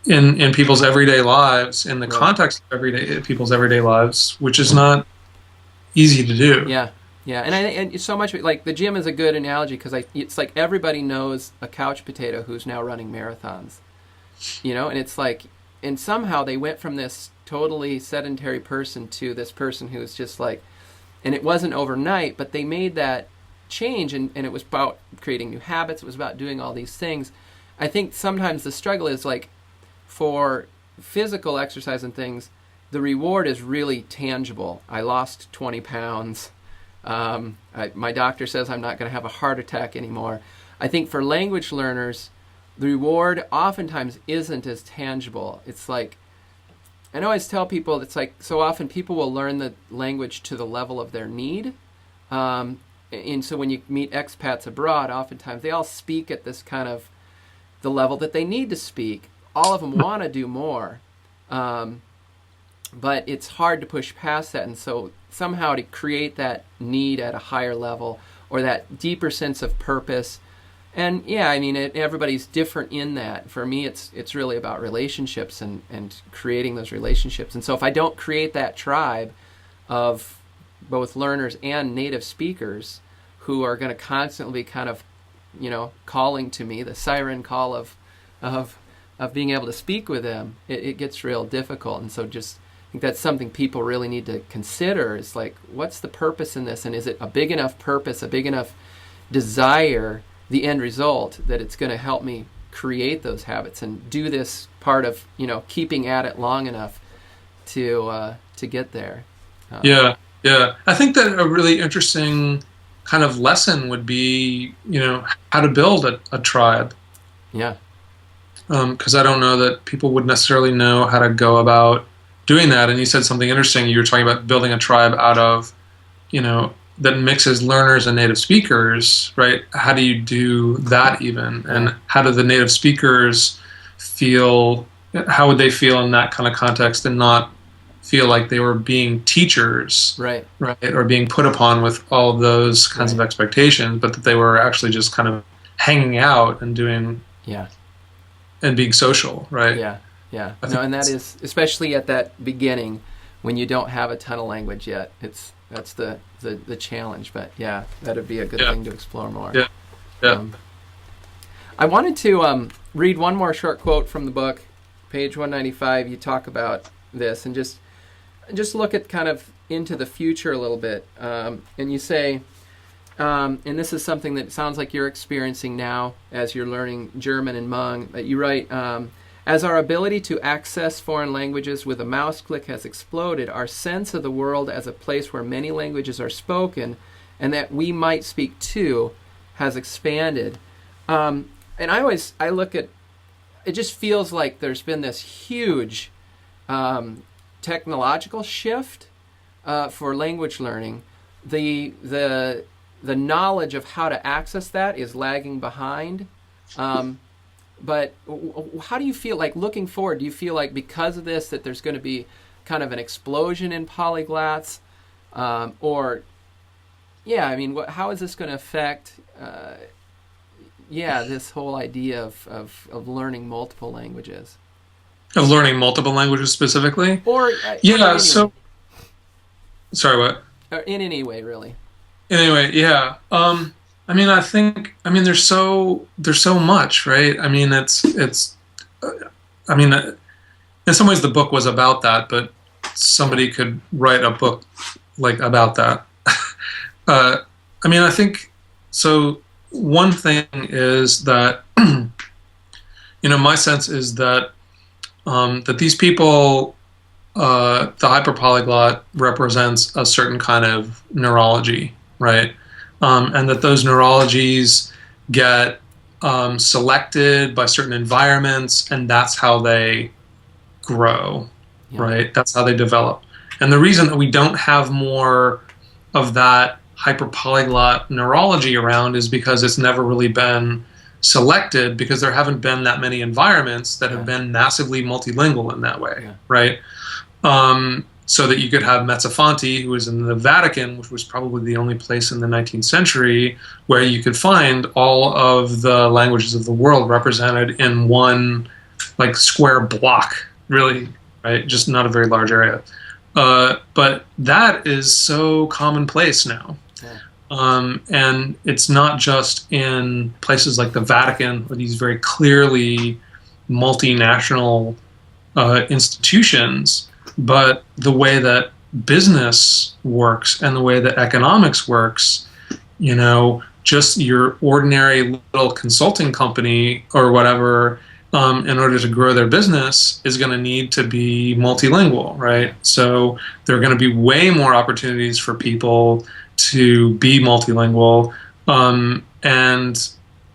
In people's everyday lives, in the context of people's everyday lives, which is not easy to do. Yeah. Yeah, and so much like the gym is a good analogy, because it's like everybody knows a couch potato who's now running marathons, and it's like, and somehow they went from this totally sedentary person to this person who's just like, and it wasn't overnight, but they made that change, and it was about creating new habits. It was about doing all these things. I think sometimes the struggle is like, for physical exercise and things, the reward is really tangible. I lost 20 pounds. My doctor says I'm not going to have a heart attack anymore. I think for language learners, the reward oftentimes isn't as tangible. It's like, I always tell people, it's like so often people will learn the language to the level of their need. And so when you meet expats abroad, oftentimes they all speak at this kind of the level that they need to speak. All of them want to do more. But it's hard to push past that. And so somehow to create that need at a higher level or that deeper sense of purpose. And yeah, I mean, everybody's different in that. For me, it's really about relationships and creating those relationships. And so if I don't create that tribe of both learners and native speakers who are going to constantly kind of, calling to me, the siren call of being able to speak with them, it gets real difficult. And so just I think that's something people really need to consider is like, what's the purpose in this? And is it a big enough purpose, a big enough desire, the end result, that it's going to help me create those habits and do this part of, keeping at it long enough to get there. Yeah. I think that a really interesting kind of lesson would be, how to build a tribe. Yeah. Because I don't know that people would necessarily know how to go about doing that. And you said something interesting. You were talking about building a tribe out of, that mixes learners and native speakers, right? How do you do that even? And how do the native speakers feel, how would they feel in that kind of context and not feel like they were being teachers, right, or being put upon with all of those kinds of expectations, but that they were actually just kind of hanging out and doing, and being social, right? Yeah. No, and that is, especially at that beginning when you don't have a ton of language yet, that's the challenge. But yeah, that would be a good thing to explore more. I wanted to read one more short quote from the book, page 195. You talk about this and just look at kind of into the future a little bit. And you say, and this is something that sounds like you're experiencing now as you're learning German and Hmong, but you write, as our ability to access foreign languages with a mouse click has exploded, our sense of the world as a place where many languages are spoken and that we might speak too has expanded. And I look at, it just feels like there's been this huge technological shift for language learning. The knowledge of how to access that is lagging behind. But how do you feel like looking forward? Do you feel like because of this that there's going to be kind of an explosion in polyglots? How is this going to affect this whole idea of learning multiple languages? Of learning multiple languages specifically? Or sorry, what? Or in any way, really. Anyway, yeah. I think there's so much, right? I mean, in some ways the book was about that, but somebody could write a book like about that. I think so. One thing is that my sense is that that these people, the hyperpolyglot represents a certain kind of neurology, right? And that those neurologies get selected by certain environments, and that's how they grow, right? That's how they develop. And the reason that we don't have more of that hyperpolyglot neurology around is because it's never really been selected, because there haven't been that many environments that have been massively multilingual in that way, right? So that you could have Mezzofanti, who was in the Vatican, which was probably the only place in the 19th century where you could find all of the languages of the world represented in one like square block, really, right? Just not a very large area. But that is so commonplace now. And it's not just in places like the Vatican or these very clearly multinational institutions, but the way that business works and the way that economics works, just your ordinary little consulting company or whatever, in order to grow their business is going to need to be multilingual, right? So there are going to be way more opportunities for people to be multilingual. And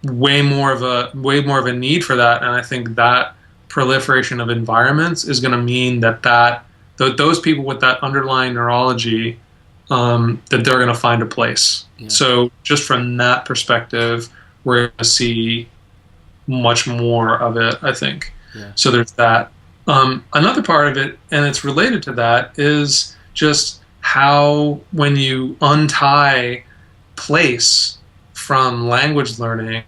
way more of a need for that, and I think that proliferation of environments is going to mean that those people with that underlying neurology, that they're going to find a place. Yeah. So just from that perspective, we're going to see much more of it, I think. Yeah. So there's that. Another part of it, and it's related to that, is just how when you untie place from language learning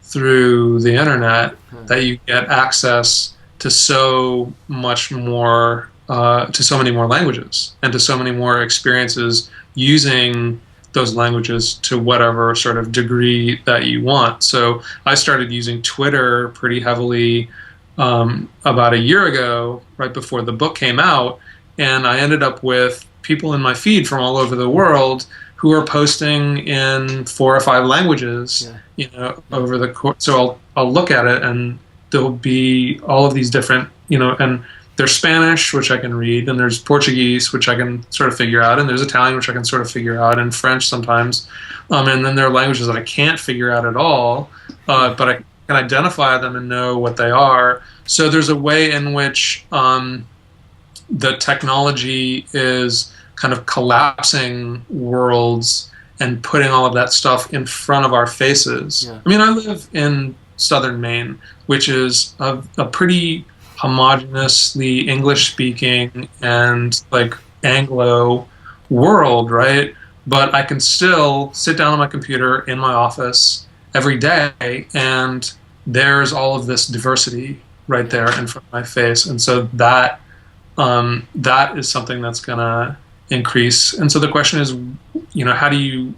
through the internet, that you get access to so much more, to so many more languages and to so many more experiences using those languages to whatever sort of degree that you want. So I started using Twitter pretty heavily about a year ago, right before the book came out, and I ended up with people in my feed from all over the world who are posting in 4 or 5 languages, over the course. So I'll look at it, and there'll be all of these different, and there's Spanish, which I can read, and there's Portuguese, which I can sort of figure out, and there's Italian, which I can sort of figure out, and French sometimes. And then there are languages that I can't figure out at all, but I can identify them and know what they are. So there's a way in which the technology is kind of collapsing worlds and putting all of that stuff in front of our faces. Yeah. I mean, I live in southern Maine, which is a pretty homogeneously English-speaking and like Anglo world, right? But I can still sit down on my computer in my office every day, and there's all of this diversity right there in front of my face. And so that is something that's going to increase. And so the question is, how do you,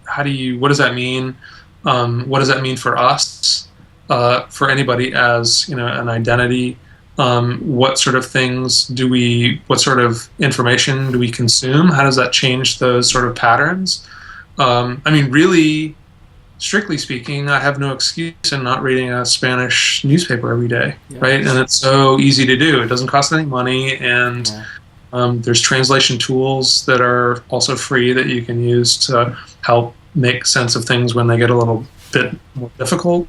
what does that mean? What does that mean for us, for anybody as, an identity? What sort of things what sort of information do we consume? How does that change those sort of patterns? I mean, really, strictly speaking, I have no excuse in not reading a Spanish newspaper every day, right? And it's so easy to do. It doesn't cost any money, and there's translation tools that are also free that you can use to help make sense of things when they get a little bit more difficult.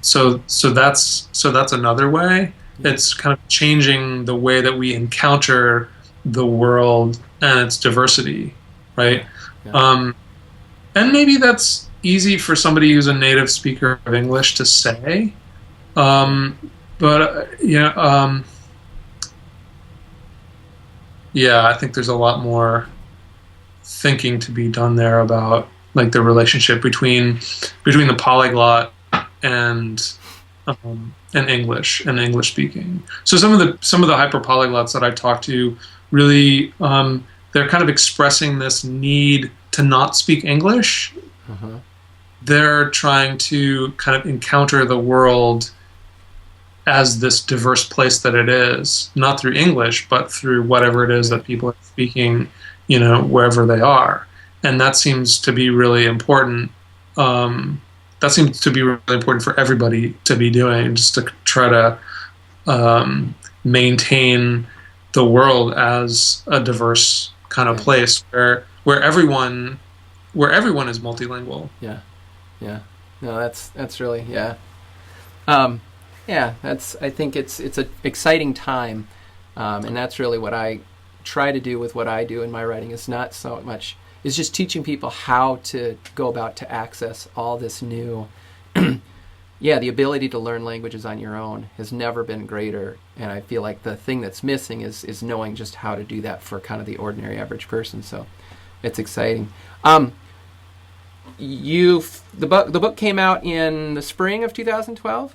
So that's another way. It's kind of changing the way that we encounter the world and its diversity, right? And maybe that's easy for somebody who's a native speaker of English to say, but I think there's a lot more thinking to be done there about like the relationship between the polyglot and English and English speaking. So some of the hyperpolyglots that I talk to really, they're kind of expressing this need to not speak English. They're trying to kind of encounter the world as this diverse place that it is, not through English, but through whatever it is that people are speaking, wherever they are. And that seems to be really important. That seems to be really important for everybody to be doing, just to try to maintain the world as a diverse kind of place where everyone is multilingual. Yeah. No, that's really I think it's an exciting time, and that's really what I try to do with what I do in my writing. Is not so much is just teaching people how to go about to access all this new. The ability to learn languages on your own has never been greater, and I feel like the thing that's missing is knowing just how to do that for kind of the ordinary average person. So it's exciting. The book came out in the spring of 2012?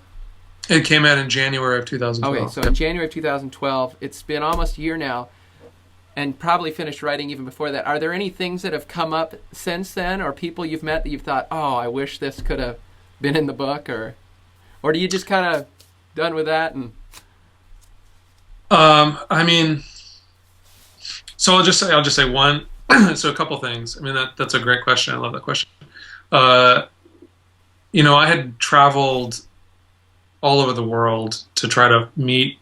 It came out in January of 2012. Okay, so in January of 2012, it's been almost a year now, and probably finished writing even before that. Are there any things that have come up since then, or people you've met that you've thought, oh, I wish this could have been in the book, or do you just kind of done with that? And I mean, so I'll just say one. So a couple things. I mean, that's a great question. I love that question. I had traveled all over the world to try to meet,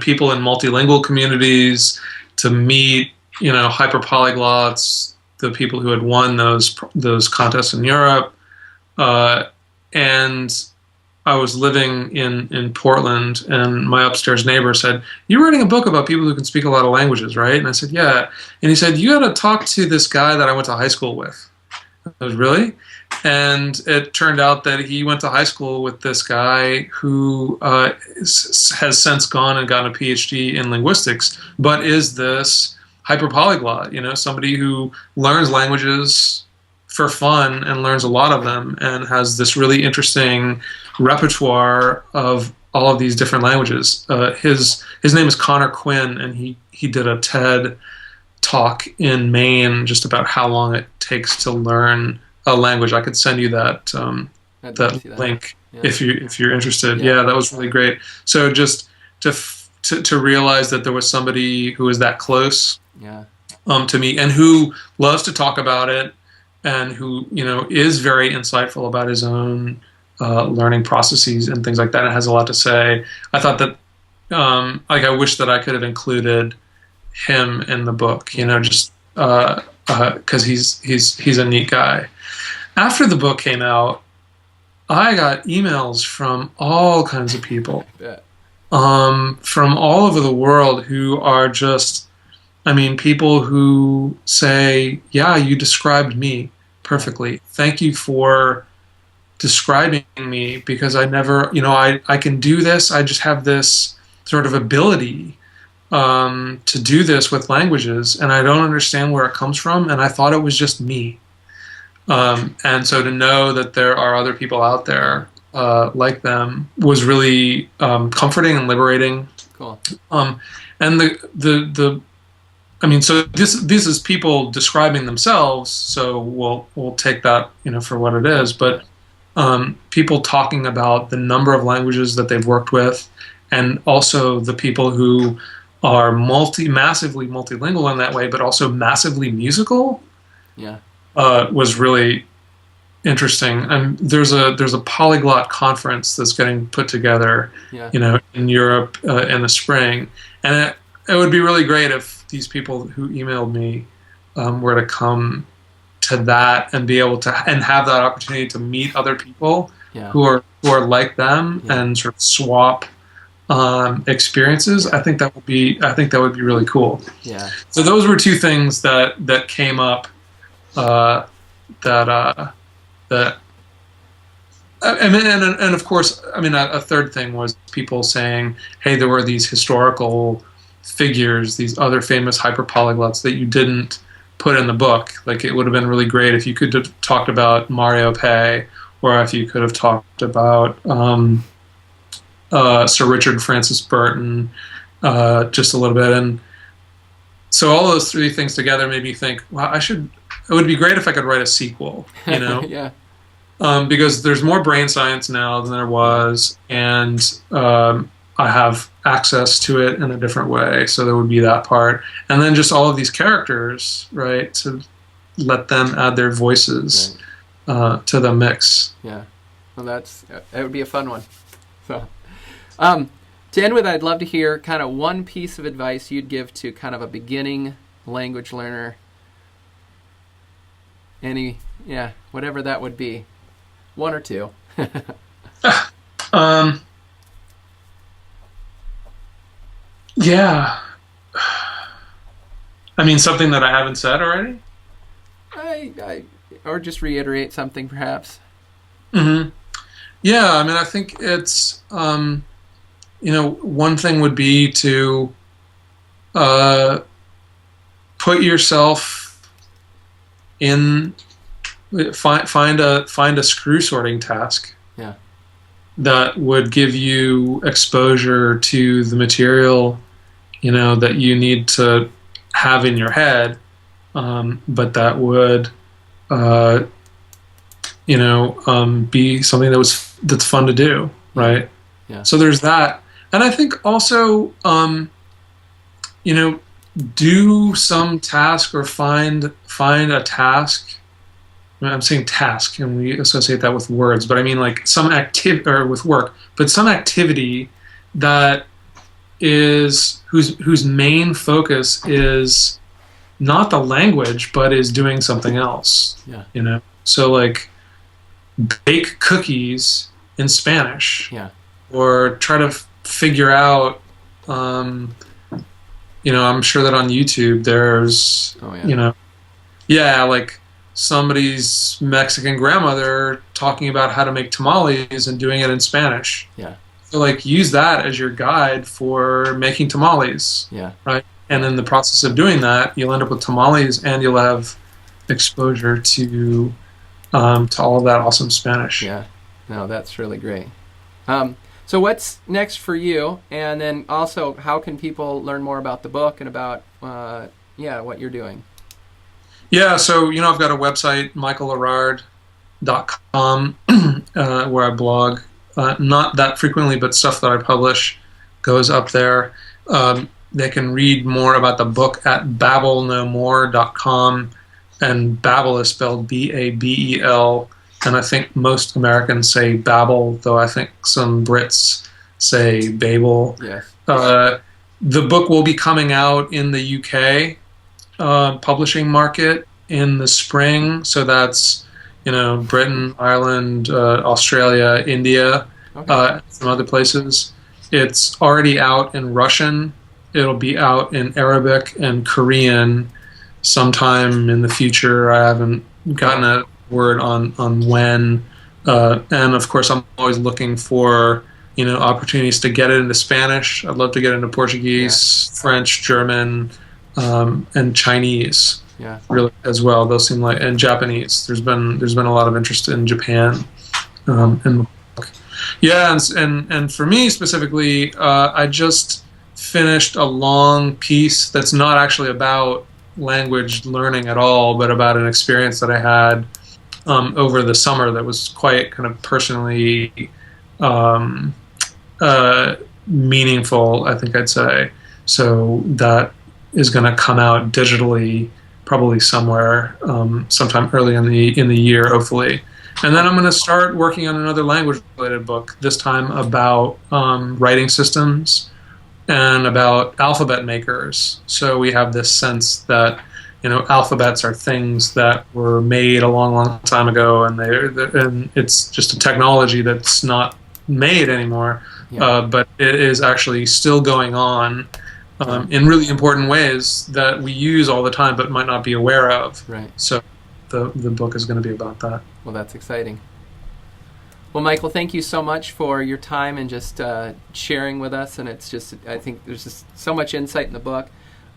people in multilingual communities, to meet, hyperpolyglots, the people who had won those contests in Europe, and I was living in Portland, and my upstairs neighbor said, "You're writing a book about people who can speak a lot of languages, right?" And I said, "Yeah." And he said, "You got to talk to this guy that I went to high school with." I was, "Really?" And it turned out that he went to high school with this guy who has since gone and gotten a PhD in linguistics, but is this hyper polyglot, somebody who learns languages for fun and learns a lot of them and has this really interesting repertoire of all of these different languages. His name is Connor Quinn, and he did a TED talk in Maine just about how long it takes to learn a language. I could send you that link if you're interested. Yeah, that was really great. So just to realize that there was somebody who was that close to me and who loves to talk about it and who is very insightful about his own learning processes and things like that, and has a lot to say. I thought that I wish that I could have included him in the book, just because he's a neat guy. After the book came out, I got emails from all kinds of people, from all over the world who are just, people who say, "Yeah, you described me perfectly. Thank you for describing me, because I never, I can do this. I just have this sort of ability to do this with languages, and I don't understand where it comes from, and I thought it was just me." And so to know that there are other people out there like them was really comforting and liberating. Cool. And so this is people describing themselves, so we'll take that for what it is. But people talking about the number of languages that they've worked with, and also the people who are massively multilingual in that way, but also massively musical. Yeah. Was really interesting. And there's a polyglot conference that's getting put together, in Europe in the spring, and it would be really great if these people who emailed me were to come to that and be able to and have that opportunity to meet other people who are like them and sort of swap experiences. I think that would be really cool. Yeah. So those were two things that came up. And of course, a third thing was people saying, "Hey, there were these historical figures, these other famous hyperpolyglots that you didn't put in the book. Like, it would have been really great if you could have talked about Mario Pei, or if you could have talked about Sir Richard Francis Burton just a little bit." And so all those three things together made me think, wow, it would be great if I could write a sequel, Yeah. Because there's more brain science now than there was, and I have access to it in a different way. So there would be that part, and then just all of these characters, right? To let them add their voices to the mix. Yeah. Well, that would be a fun one. So, to end with, I'd love to hear kind of one piece of advice you'd give to kind of a beginning language learner. Whatever that would be. One or two. Yeah. Something that I haven't said already? Or just reiterate something, perhaps. Mm-hmm. Yeah, I think it's, one thing would be to put yourself in, find a screw sorting task that would give you exposure to the material that you need to have in your head, but that would be something that's fun to do, right? Yeah. So there's that. And I think also do some task, or find a task. I'm saying task, and we associate that with words, but like some activity, or with work, but some activity that is whose main focus is not the language, but is doing something else. Yeah. So like bake cookies in Spanish, Yeah. or try to figure out. I'm sure that on YouTube there's, Oh yeah. like somebody's Mexican grandmother talking about how to make tamales and doing it in Spanish. Yeah. So like use that as your guide for making tamales, Yeah. right? And in the process of doing that, you'll end up with tamales, and you'll have exposure to all of that awesome Spanish. Yeah. No, that's really great. So what's next for you? And then also, how can people learn more about the book and about what you're doing? Yeah, so I've got a website, michaelerard.com, where I blog. Not that frequently, but stuff that I publish goes up there. They can read more about the book at babelnomore.com, and Babel is spelled Babel, and I think most Americans say Babel, though I think some Brits say Babel. Yes. The book will be coming out in the UK publishing market in the spring, so that's Britain, Ireland, Australia, India, Okay. some other places. It's already out in Russian. It'll be out in Arabic and Korean sometime in the future. I haven't gotten a word on when. And of course, I'm always looking for opportunities to get it into Spanish. I'd love to get into Portuguese, French, German, and Chinese. Yeah. Really as well. Those seem like, and Japanese. There's been a lot of interest in Japan. And yeah, and for me specifically, I just finished a long piece that's not actually about language learning at all, but about an experience that I had over the summer that was quite kind of personally meaningful, I think I'd say. So that is going to come out digitally probably somewhere sometime early in the year, hopefully. And then I'm going to start working on another language-related book, this time about writing systems and about alphabet makers. So we have this sense that alphabets are things that were made a long, long time ago, and it's just a technology that's not made anymore. Yeah. But it is actually still going on in really important ways that we use all the time, but might not be aware of. Right. So the book is going to be about that. Well, that's exciting. Well, Michael, thank you so much for your time and just sharing with us. And it's just, I think there's just so much insight in the book.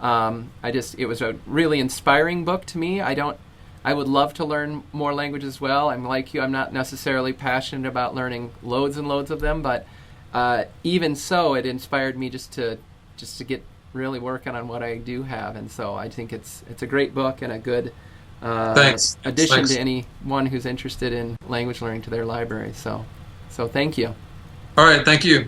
It was a really inspiring book to me. I would love to learn more languages as well. I'm like you, I'm not necessarily passionate about learning loads and loads of them, but even so, it inspired me just to get really working on what I do have. And so I think it's a great book and a good addition to anyone who's interested in language learning to their library. So thank you. All right, thank you.